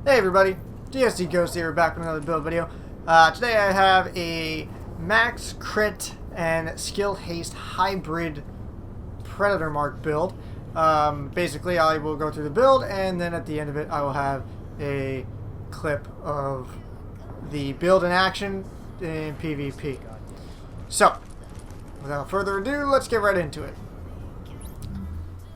Hey everybody, DSDghost here, back with another build video. Today I have a max crit and skill haste hybrid predator mark build. Basically I will go through the build and then at the end of it I will have a clip of the build in action in PvP. So, without further ado, let's get right into it.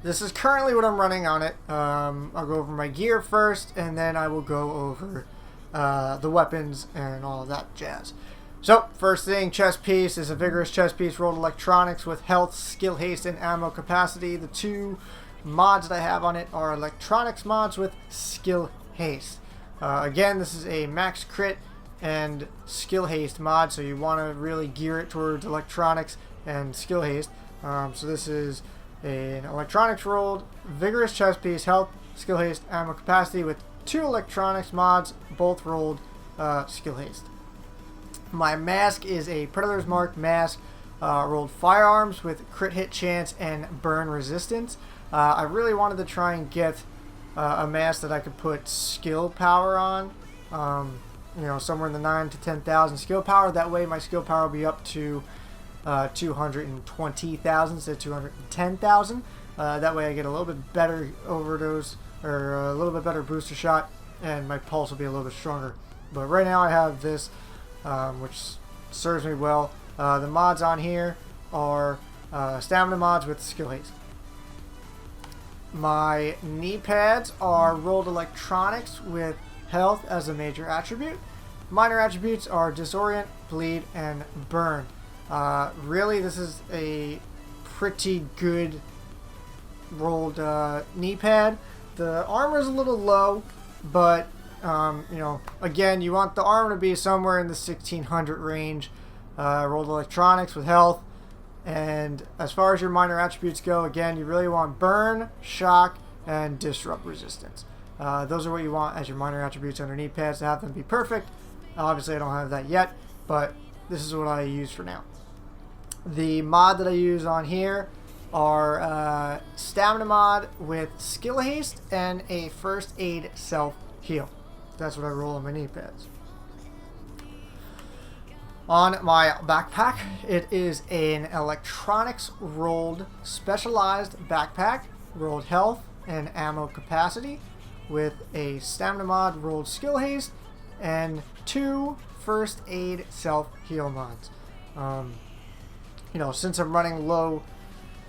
This is currently what I'm running on it. I'll go over my gear first, and then I will go over the weapons and all of that jazz. So, first thing, chest piece is a vigorous chest piece, rolled electronics with health, skill haste, and ammo capacity. The two mods that I have on it are electronics mods with skill haste. Again, this is a max crit and skill haste mod, so you want to really gear it towards electronics and skill haste. So this is an electronics rolled, vigorous chest piece, health, skill haste, ammo capacity with two electronics mods, both rolled skill haste. My mask is a Predator's Mark mask, rolled firearms with crit hit chance and burn resistance. I really wanted to try and get a mask that I could put skill power on, you know, somewhere in the 9,000 to 10,000 skill power. That way my skill power will be up to 220,000 instead of 210,000. That way I get a little bit better overdose, or a little bit better booster shot, and my pulse will be a little bit stronger. But right now I have this, which serves me well. The mods on here are stamina mods with skill haste. My knee pads are rolled electronics with health as a major attribute. Minor attributes are disorient, bleed, and burn. Really, this is a pretty good rolled knee pad. The armor is a little low, but you know, again, you want the armor to be somewhere in the 1600 range. Rolled electronics with health, and as far as your minor attributes go, again, you really want burn, shock, and disrupt resistance. Those are what you want as your minor attributes on your knee pads to have them be perfect. Obviously, I don't have that yet, but this is what I use for now. The mod that I use on here are stamina mod with skill haste and a first aid self heal. That's what I roll on my knee pads. On my backpack, it is an electronics rolled specialized backpack, rolled health and ammo capacity with a stamina mod rolled skill haste and two first aid self heal mods. You know, since I'm running low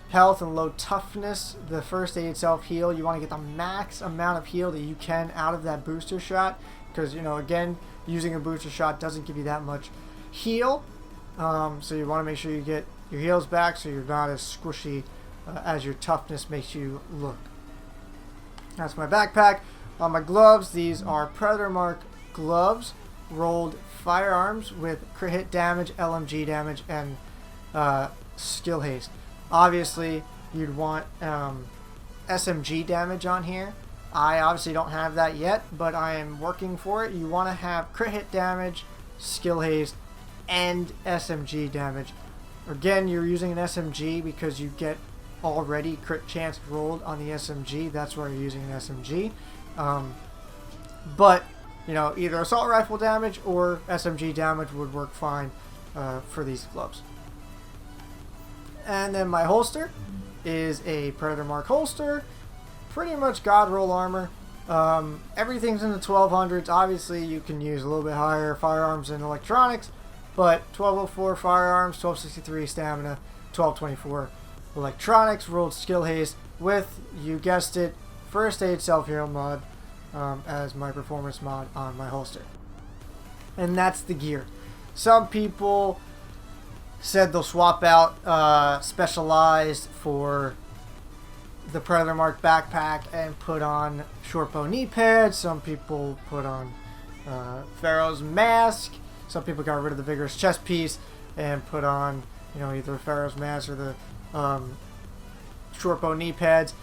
health and low toughness, the first aid self heal, you want to get the max amount of heal that you can out of that booster shot, because, you know, again, using a booster shot doesn't give you that much heal, so you want to make sure you get your heals back so you're not as squishy as your toughness makes you look. That's my backpack. On my gloves, these are Predator Mark gloves, rolled firearms with crit hit damage, LMG damage, and skill haste. Obviously, you'd want SMG damage on here. I obviously don't have that yet, but I am working for it. You want to have crit hit damage, skill haste, and SMG damage. Again, you're using an SMG because you get already crit chance rolled on the SMG. That's why you're using an SMG. But, you know, either assault rifle damage or SMG damage would work fine for these gloves. And then my holster is a Predator Mark holster, pretty much god roll armor. Everything's in the 1200s. Obviously, you can use a little bit higher firearms and electronics, but 1204 firearms, 1263 stamina, 1224 electronics, rolled skill haste with, you guessed it, first aid self heal mod as my performance mod on my holster. And that's the gear. Some people said they'll swap out specialized for the Predator Mark backpack and put on short bow knee pads. Some people put on Pharaoh's mask. Some people got rid of the vigorous chest piece and put on, you know, either Pharaoh's mask or the short bow knee pads.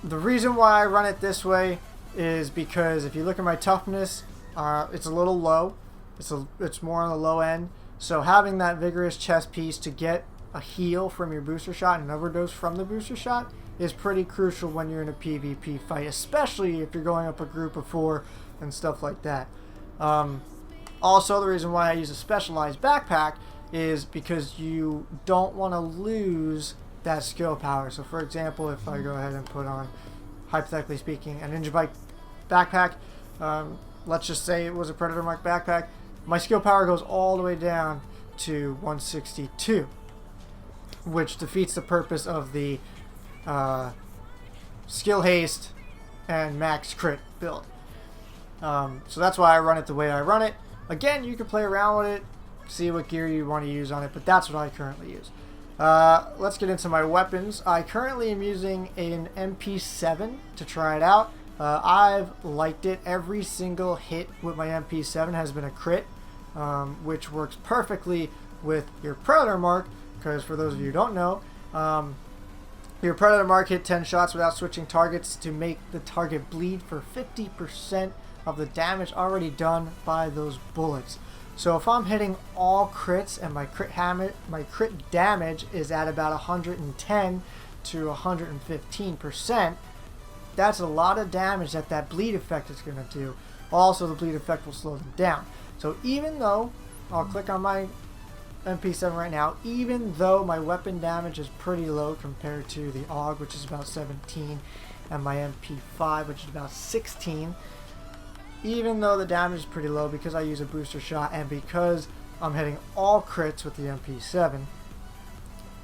The reason why I run it this way is because if you look at my toughness, it's a little low. It's more on the low end. So having that vigorous chest piece to get a heal from your booster shot and an overdose from the booster shot is pretty crucial when you're in a PvP fight, especially if you're going up a group of 4 and stuff like that. Also, the reason why I use a specialized backpack is because you don't want to lose that skill power. So for example, if I go ahead and put on, hypothetically speaking, a Ninja Bike backpack, let's just say it was a Predator Mark backpack, my skill power goes all the way down to 162, which defeats the purpose of the skill haste and max crit build. So that's why I run it the way I run it. Again, you can play around with it, see what gear you want to use on it, but that's what I currently use. Let's get into my weapons. I currently am using an MP7 to try it out. I've liked it. Every single hit with my MP7 has been a crit, which works perfectly with your Predator Mark, because for those of you who don't know, your Predator Mark hit 10 shots without switching targets to make the target bleed for 50% of the damage already done by those bullets. So if I'm hitting all crits and my crit damage is at about 110 to 115%, that's a lot of damage that bleed effect is going to do. Also, the bleed effect will slow them down. So even though, I'll click on my MP7 right now, even though my weapon damage is pretty low compared to the AUG, which is about 17, and my MP5, which is about 16, even though the damage is pretty low because I use a booster shot and because I'm hitting all crits with the MP7,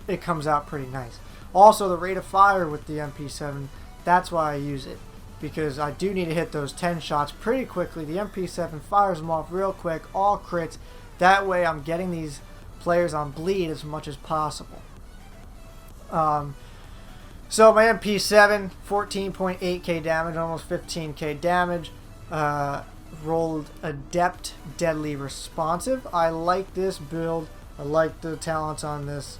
it comes out pretty nice. Also, the rate of fire with the MP7, that's why I use it, because I do need to hit those 10 shots pretty quickly. The MP7 fires them off real quick, all crits. That way I'm getting these players on bleed as much as possible. So my MP7, 14.8k damage, almost 15k damage. Rolled Adept, Deadly, Responsive. I like this build. I like the talents on this.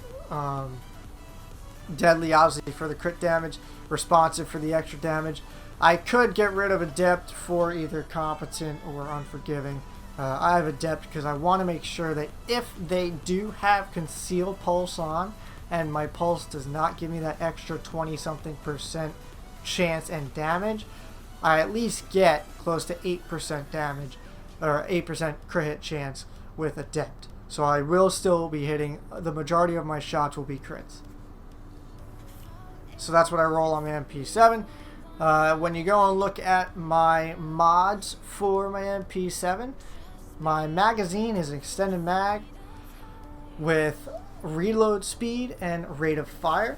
Deadly, obviously, for the crit damage. Responsive for the extra damage. I could get rid of Adept for either Competent or Unforgiving. I have Adept because I want to make sure that if they do have Concealed Pulse on, and my pulse does not give me that extra 20-something% chance and damage, I at least get close to 8% damage, or 8% crit hit chance with Adept. So I will still be hitting, the majority of my shots will be crits. So that's what I roll on my MP7. When you go and look at my mods for my MP7, my magazine is an extended mag with reload speed and rate of fire.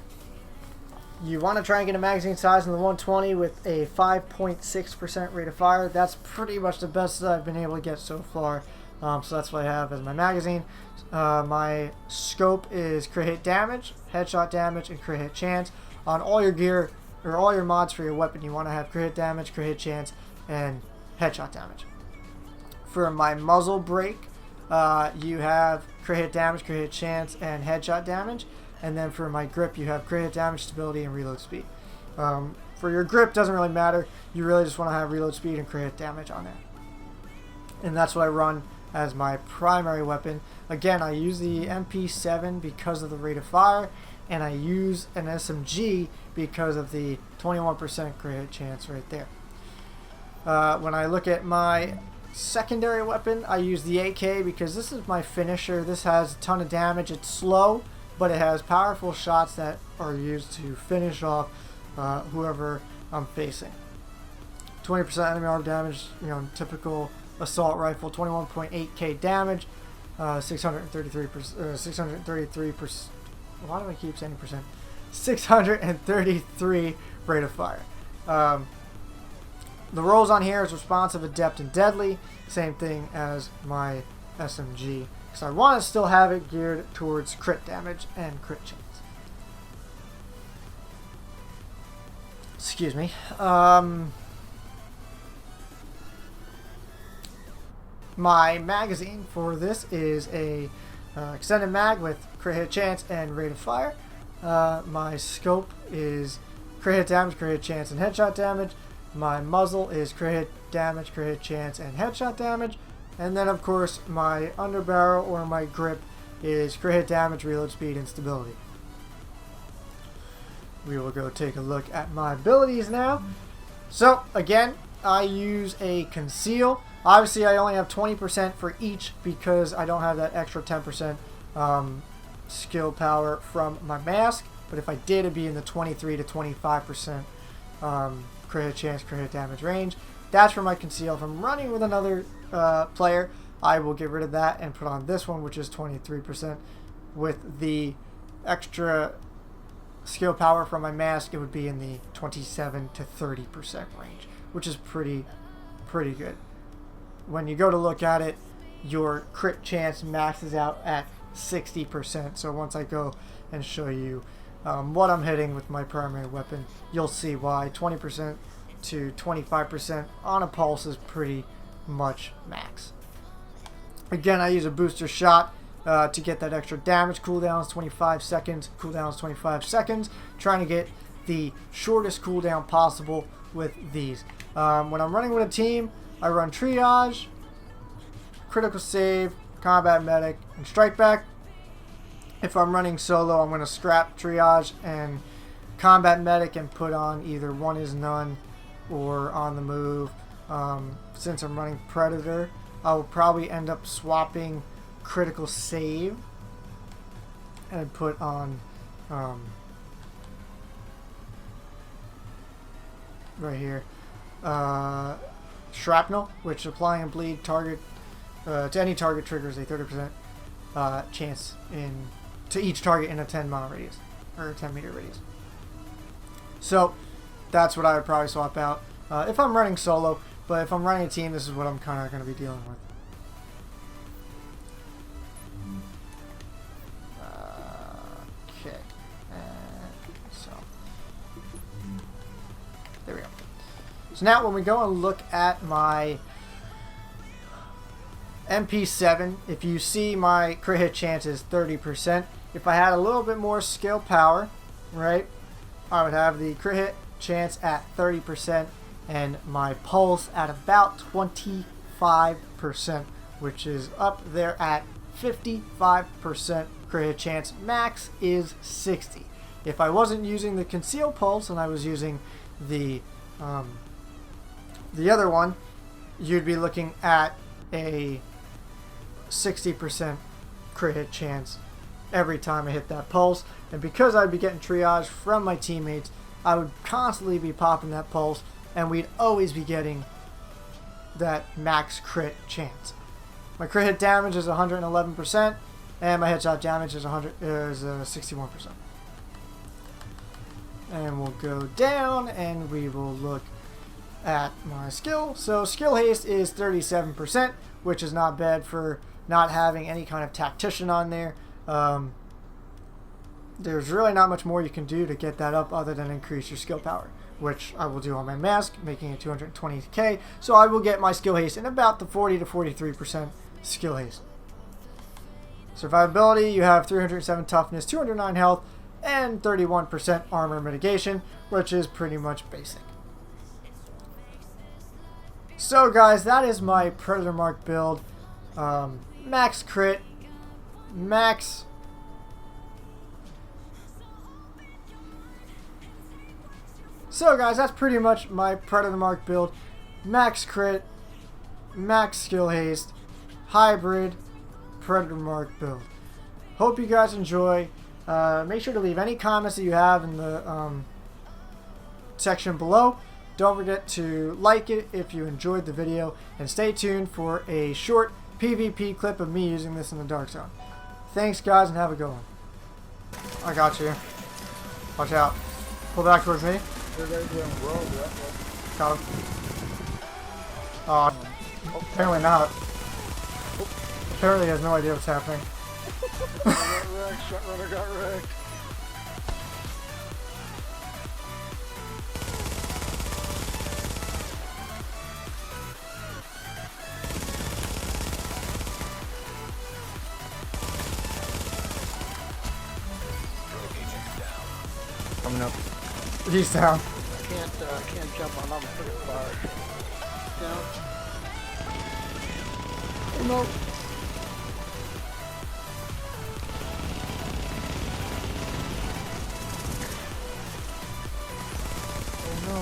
You want to try and get a magazine size in the 120 with a 5.6% rate of fire. That's pretty much the best that I've been able to get so far. So that's what I have as my magazine. My scope is crit hit damage, headshot damage, and crit hit chance. On all your gear, or all your mods for your weapon, you want to have crit hit damage, crit hit chance, and headshot damage. For my muzzle brake, you have crit hit damage, crit hit chance, and headshot damage. And then for my grip, you have crit hit damage, stability, and reload speed. For your grip, doesn't really matter. You really just want to have reload speed and crit hit damage on there. And that's what I run as my primary weapon. Again, I use the MP7 because of the rate of fire, and I use an SMG because of the 21% crit hit chance right there. When I look at my secondary weapon, I use the AK because this is my finisher. This has a ton of damage. It's slow, but it has powerful shots that are used to finish off whoever I'm facing. 20% enemy arm damage, typical assault rifle. 21.8k damage, 633%. Why do I keep saying percent? 633 rate of fire. The rolls on here is responsive, adept, and deadly. Same thing as my SMG. So I want to still have it geared towards crit damage and crit chance. Excuse me. My magazine for this is a extended mag with crit hit chance and rate of fire. My scope is crit hit damage, crit hit chance, and headshot damage. My muzzle is crit hit damage, crit hit chance, and headshot damage. And then, of course, my underbarrel or my grip is crit hit damage, reload speed, and stability. We will go take a look at my abilities now. So, again, I use a conceal. Obviously, I only have 20% for each because I don't have that extra 10% skill power from my mask. But if I did, it'd be in the 23 to 25% crit hit chance, crit hit damage range. That's for my conceal. If I'm running with another player, I will get rid of that and put on this one, which is 23%. With the extra skill power from my mask, it would be in the 27 to 30% range, which is pretty good. When you go to look at it, your crit chance maxes out at 60%. So once I go and show you what I'm hitting with my primary weapon, you'll see why 20% to 25% on a pulse is pretty much max. Again, I use a booster shot to get that extra damage. Cooldown is 25 seconds. Cooldown is 25 seconds. Trying to get the shortest cooldown possible with these. When I'm running with a team, I run triage, critical save, combat medic, and strike back. If I'm running solo, I'm going to scrap triage and combat medic and put on either one is none or on the move. Since I'm running predator, I will probably end up swapping critical save and put on right here shrapnel, which applying and bleed target to any target triggers a 30% chance to each target in a 10-mile radius or 10-meter radius. So that's what I would probably swap out if I'm running solo. But if I'm running a team, this is what I'm kind of going to be dealing with. Okay, so there we go. So now when we go and look at my MP7, if you see my crit hit chance is 30%. If I had a little bit more skill power, right, I would have the crit hit chance at 30% and my pulse at about 25%, which is up there at 55% crit hit chance. Max is 60. If I wasn't using the conceal pulse and I was using the other one, you'd be looking at a 60% crit hit chance every time I hit that pulse. And because I'd be getting triage from my teammates, I would constantly be popping that pulse, and we'd always be getting that max crit chance. My crit hit damage is 111%, and my headshot damage is 61%. And we'll go down, and we will look at my skill. So skill haste is 37%, which is not bad for not having any kind of tactician on there. There's really not much more you can do to get that up other than increase your skill power, which I will do on my mask, making it 220k. So I will get my skill haste in about the 40 to 43% skill haste. Survivability, you have 307 toughness, 209 health, and 31% armor mitigation, which is pretty much basic. So guys, that is my Predator Mark build. Max crit, max So guys, that's pretty much my Predator Mark build. Max crit, max skill haste, hybrid Predator Mark build. Hope you guys enjoy. Make sure to leave any comments that you have in the section below. Don't forget to like it if you enjoyed the video, and stay tuned for a short PvP clip of me using this in the Dark Zone. Thanks guys, and have a good one. I got you. Watch out. Pull back towards me. Got him. Apparently not. Apparently he has no idea what's happening. Shot runner got wrecked. Coming up. He's down. I can't jump on them pretty far. Down. Oh no. Oh no.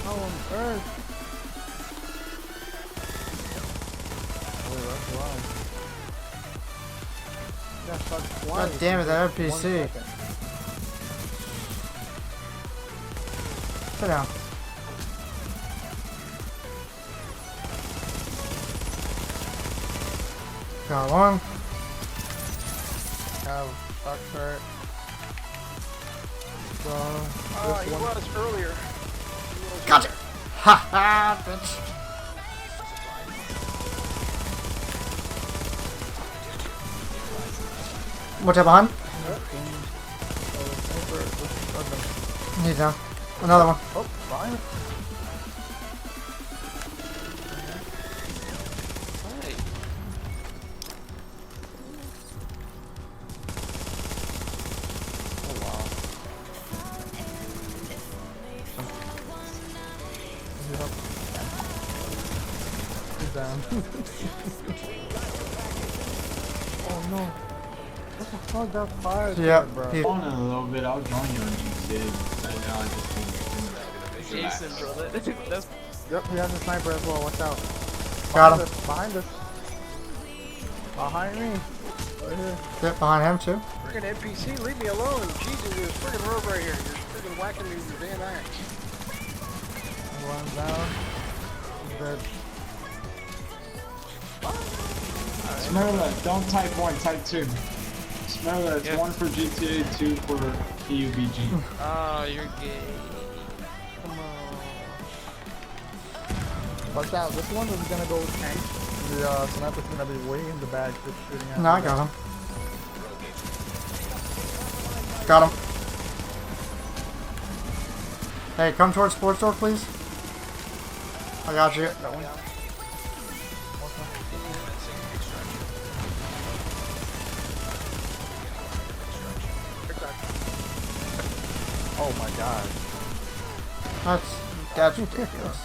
How on earth? God damn it, that NPC. Sit down. Got one. Have fuck hurt. So, He was earlier. Gotcha! Ha ha, bitch. What's up, behind? He's down. Another one. Oh, fine. Down. Oh no. What the fuck that fire? Yep. Bro. On a little bit, I'll join you when you did. Right now, I just think Jason, bro. That's Yep, he has a sniper as well. Watch out. Got him. Behind us. Behind me. Right here. Yep, behind him too. Friggin' NPC, leave me alone. Jesus, there's friggin' road right here. You're friggin' whacking me with your damn axe. One down. He's dead. Remember that, don't type 1, type 2. Remember that, it's 1 for GTA, 2 for PUBG. oh, you're gay. Come on. Watch out. This one is gonna go tank. The sniper's gonna be way in the back just shooting at No, I got him. Got him. Hey, come towards sports door, please. I got you. That one. Oh my god. That's ridiculous.